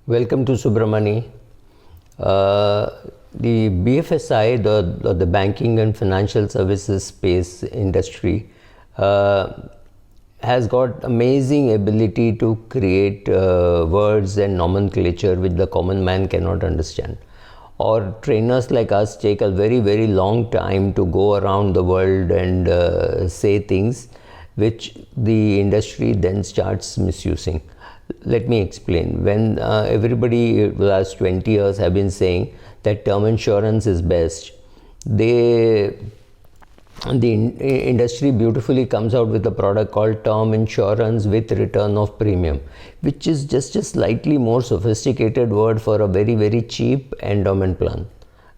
Welcome to Subramani. The BFSI, the banking and financial services space industry, has got amazing ability to create words and nomenclature which the common man cannot understand. Or trainers like us take a very, very long time to go around the world and say things which the industry then starts misusing. Let me explain. When everybody the last 20 years have been saying that term insurance is best, the industry beautifully comes out with a product called term insurance with return of premium, which is just a slightly more sophisticated word for a very, very cheap endowment plan,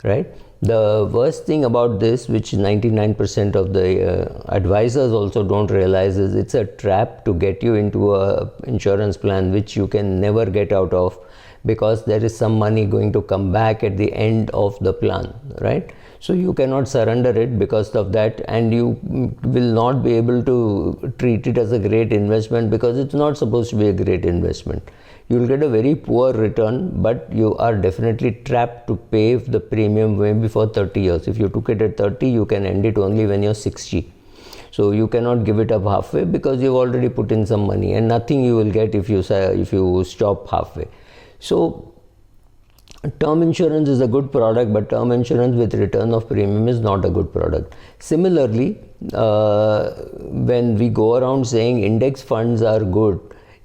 right? The worst thing about this, which 99% of the advisors also don't realize, is it's a trap to get you into a insurance plan which you can never get out of, because there is some money going to come back at the end of the plan, right? So you cannot surrender it because of that, and you will not be able to treat it as a great investment because it's not supposed to be a great investment. You will get a very poor return, but you are definitely trapped to pay the premium maybe for 30 years. If you took it at 30, you can end it only when you're 60. So you cannot give it up halfway because you've already put in some money, and nothing you will get if you stop halfway. So term insurance is a good product, but term insurance with return of premium is not a good product. Similarly, when we go around saying index funds are good,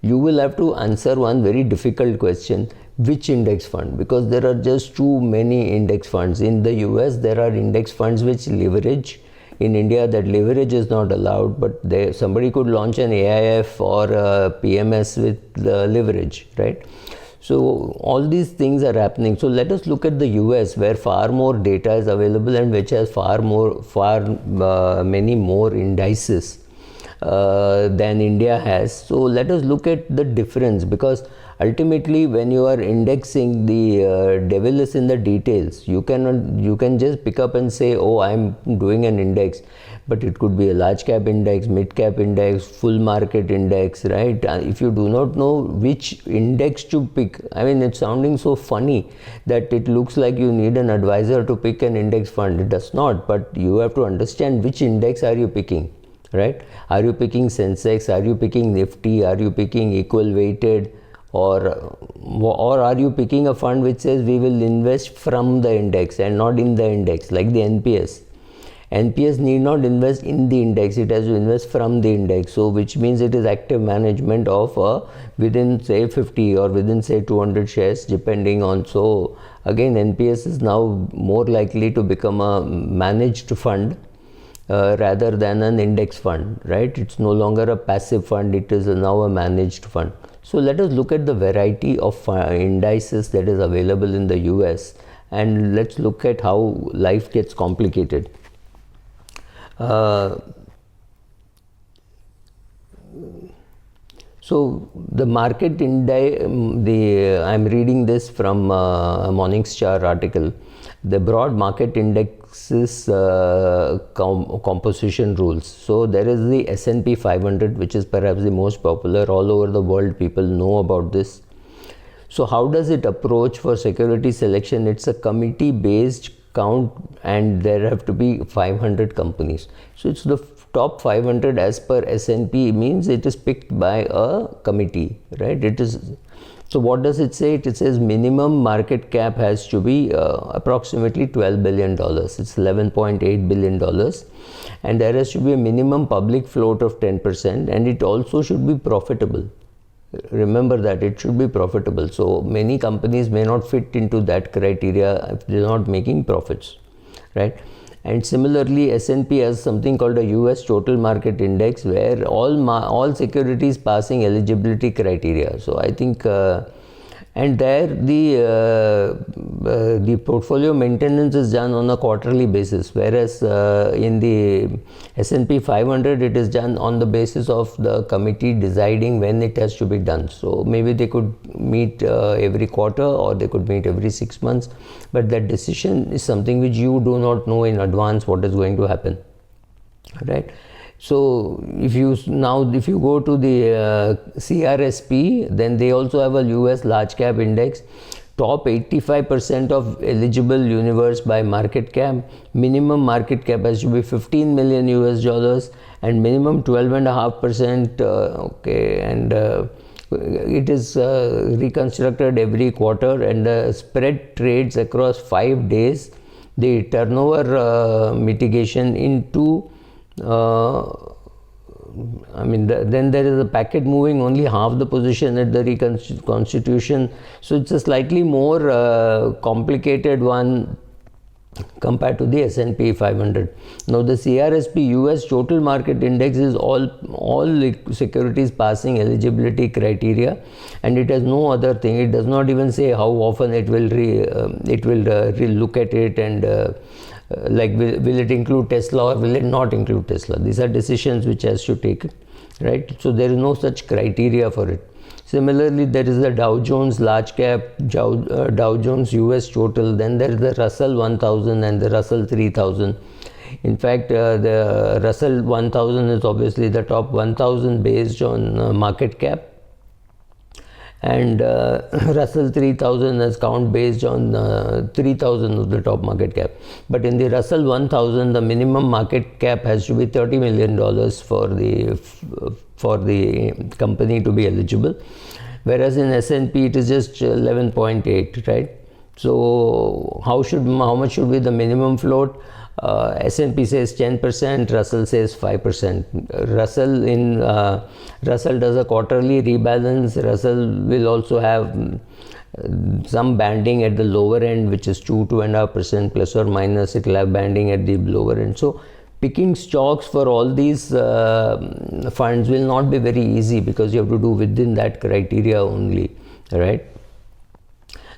you will have to answer one very difficult question: which index fund? Because there are just too many index funds. In the US, there are index funds which leverage. In India, that leverage is not allowed, but somebody could launch an AIF or a PMS with the leverage, right? So all these things are happening. So let us look at the US, where far more data is available and which has many more indices than India has. So let us look at the difference, because ultimately when you are indexing, the devil is in the details. You can just pick up and say, oh, I'm doing an index, but it could be a large cap index, mid cap index, full market index, right? If you do not know which index to pick, I mean, it's sounding so funny that it looks like you need an advisor to pick an index fund. It does not, but you have to understand which index are you picking, right? Are you picking Sensex? Are you picking Nifty? Are you picking equal weighted? Or are you picking a fund which says we will invest from the index and not in the index, like the NPS? NPS need not invest in the index, it has to invest from the index. So which means it is active management of within say 50 or within say 200 shares, depending on. So again, NPS is now more likely to become a managed fund rather than an index fund, right? It's no longer a passive fund, it is now a managed fund. So let us look at the variety of indices that is available in the US, and let's look at how life gets complicated. So the market index, I'm reading this from a Morningstar article. The broad market indexes composition rules. So there is the S&P 500, which is perhaps the most popular. All over the world, people know about this. So how does it approach for security selection? It's a committee based count, and there have to be 500 companies. So it's the top 500 as per S&P, means it is picked by a committee, right? It is. So what does it say? It says minimum market cap has to be approximately $12 billion. It's $11.8 billion. And there has to be a minimum public float of 10%, and it also should be profitable. Remember that it should be profitable. So many companies may not fit into that criteria if they're not making profits, right? And similarly, S&P has something called a US Total Market Index, where all securities passing eligibility criteria. So I think, and there the portfolio maintenance is done on a quarterly basis, whereas in the S&P 500 it is done on the basis of the committee deciding when it has to be done. So maybe they could meet every quarter, or they could meet every 6 months, but that decision is something which you do not know in advance what is going to happen, right? So if you go to the CRSP, then they also have a US large cap index. Top 85% of eligible universe by market cap. Minimum market cap has to be 15 million US dollars and minimum 12.5%. Okay, and it is reconstructed every quarter, and the spread trades across 5 days. The turnover mitigation into then there is a packet moving only half the position at the reconstitution, so it's a slightly more complicated one compared to the S&P 500. Now the CRSP US total market index is all securities passing eligibility criteria, and it has no other thing. It does not even say how often it will look at it, and like will it include Tesla or will it not include Tesla. These are decisions which has to take, right? So there is no such criteria for it. Similarly, there is the Dow Jones large cap, Dow Jones US total, then there is the Russell 1000 and the Russell 3000. In fact, the Russell 1000 is obviously the top 1000 based on market cap, and Russell 3000 is count based on 3000 of the top market cap. But in the Russell 1000, the minimum market cap has to be $30 million for the company to be eligible, whereas in S&P it is just 11.8, right? So how much should be the minimum float? S&P says 10%, Russell says 5%. Russell does a quarterly rebalance. Russell will also have some banding at the lower end, which is 2.5% plus or minus. It will have banding at the lower end. So picking stocks for all these funds will not be very easy, because you have to do within that criteria only, right?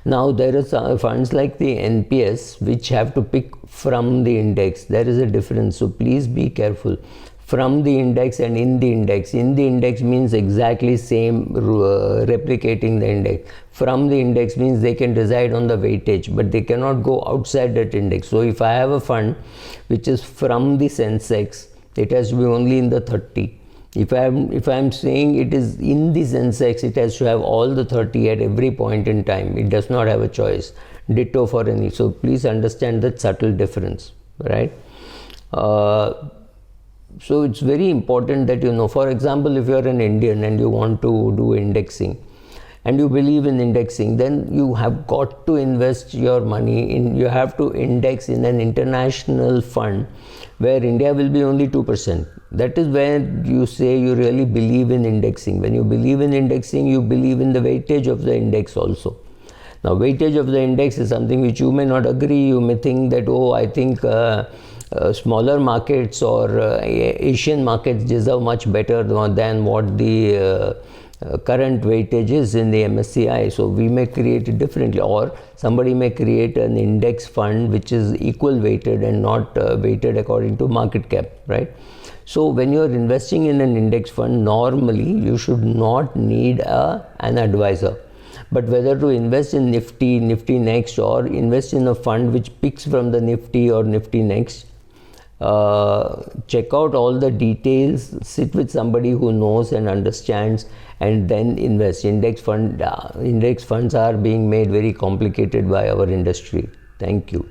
Now there are funds like the NPS which have to pick from the index. There is a difference, so please be careful. From the index and in the index. In the index means exactly same, replicating the index. From the index means they can decide on the weightage, but they cannot go outside that index. So if I have a fund which is from the Sensex, it has to be only in the 30. If I'm saying it is in the Sensex, it has to have all the 30 at every point in time. It does not have a choice. Ditto for any. So please understand that subtle difference, right? So it's very important that you know. For example, if you are an Indian and you want to do indexing, and you believe in indexing, then you have got to invest your money in. You have to index in an international fund where India will be only 2%. That is where you say you really believe in indexing. When you believe in indexing, you believe in the weightage of the index also. Now, weightage of the index is something which you may not agree. You may think that, oh, I think smaller markets or Asian markets deserve much better than what the current weightage is in the MSCI. So we may create it differently, or somebody may create an index fund which is equal weighted and not weighted according to market cap, right? So when you are investing in an index fund, normally you should not need an advisor. But whether to invest in Nifty, Nifty Next, or invest in a fund which picks from the Nifty or Nifty Next, check out all the details, sit with somebody who knows and understands, and then invest. Index funds are being made very complicated by our industry. Thank you.